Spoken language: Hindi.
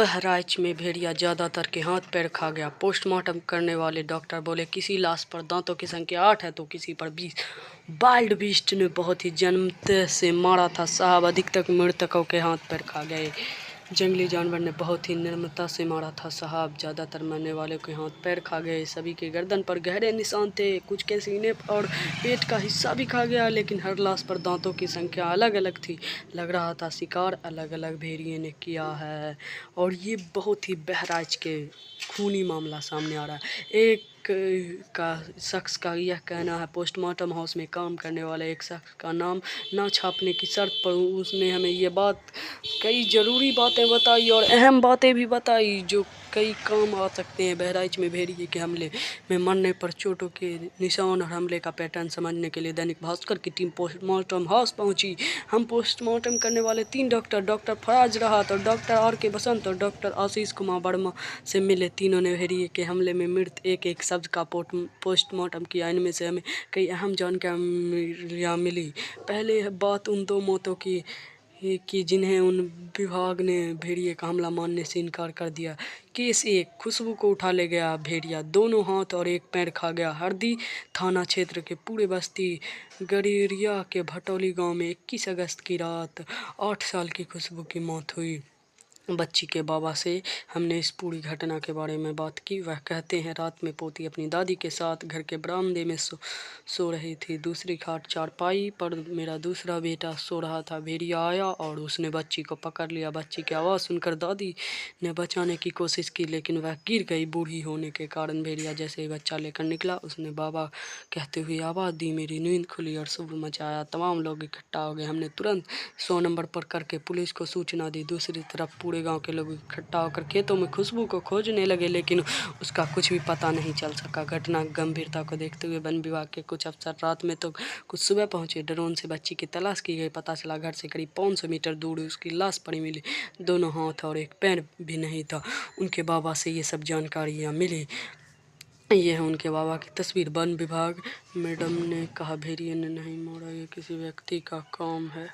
बहराइच में भेड़िया ज्यादातर के हाथ पैर खा गया। पोस्टमार्टम करने वाले डॉक्टर बोले किसी लाश पर दांतों की संख्या 8 है तो किसी पर 20। वाइल्ड बीस्ट ने बहुत ही जन्मते से मारा था साहब, अधिकतर मृतकों के हाथ पैर खा गए। जंगली जानवर ने बहुत ही निर्ममता से मारा था साहब, ज्यादातर मरने वाले के हाथ पैर खा गए। सभी के गर्दन पर गहरे निशान थे, कुछ के सीने और पेट का हिस्सा भी खा गया, लेकिन हर लाश पर दांतों की संख्या अलग अलग थी। लग रहा था शिकार अलग अलग भेड़िए ने किया है। और ये बहुत ही बहराइच के खूनी मामला सामने आ रहा है। एक शख्स का यह कहना है, पोस्टमार्टम हाउस में काम करने वाले एक शख्स का नाम ना छापने की शर्त पर उसने हमें ये बात कई ज़रूरी बातें बताई और अहम बातें भी बताई जो कई काम आ सकते हैं। बहराइच में भेड़िए के हमले में मरने पर चोटों के निशान और हमले का पैटर्न समझने के लिए दैनिक भास्कर की टीम पोस्टमार्टम हाउस पहुंची। हम पोस्टमार्टम करने वाले 3 डॉक्टर फराज राहत और डॉक्टर आर.के. बसंत और डॉक्टर आशीष कुमार वर्मा से मिले। तीनों ने भेड़िए के हमले में मृत एक शब्द का पोस्टमार्टम किया। इनमें से हमें कई अहम जानकारियाँ मिली। पहले बात उन 2 मौतों की जिन्हें उन विभाग ने भेड़िए का हमला मानने से इनकार कर दिया। केस 1, खुशबू को उठा ले गया भेड़िया, दोनों हाथ और एक पैर खा गया। हरदी थाना क्षेत्र के पूरे बस्ती गड़ेरिया के भटौली गांव में 21 अगस्त की रात 8 साल की खुशबू की मौत हुई। बच्ची के बाबा से हमने इस पूरी घटना के बारे में बात की। वह कहते हैं, रात में पोती अपनी दादी के साथ घर के बरामदे में सो रही थी। दूसरी खाट चारपाई पर मेरा दूसरा बेटा सो रहा था। भेड़िया आया और उसने बच्ची को पकड़ लिया। बच्ची की आवाज़ सुनकर दादी ने बचाने की कोशिश की, लेकिन वह गिर गई। बूढ़ी होने के कारण भेड़िया जैसे ही बच्चा लेकर निकला, उसने बाबा कहते हुए आवाज़ दी। मेरी नींद खुली और शोर मचाया। तमाम लोग इकट्ठा हो गए। हमने तुरंत 100 नंबर पर करके पुलिस को सूचना दी। दूसरी तरफ पूरे गांव के लोग इकट्ठा होकर खेतों में खुशबू को खोजने लगे, लेकिन उसका कुछ भी पता नहीं चल सका। घटना गंभीरता को देखते हुए वन विभाग के कुछ अफसर रात में तो कुछ सुबह पहुंचे। ड्रोन से बच्ची की तलाश की गई। पता चला घर से करीब 500 मीटर दूर उसकी लाश पड़ी मिली। दोनों हाथ और एक पैर भी नहीं था। उनके बाबा से ये सब जानकारियाँ मिली। ये है उनके बाबा की तस्वीर। वन विभाग मैडम ने कहा, भेड़िए ने नहीं मारा, ये किसी व्यक्ति का काम है।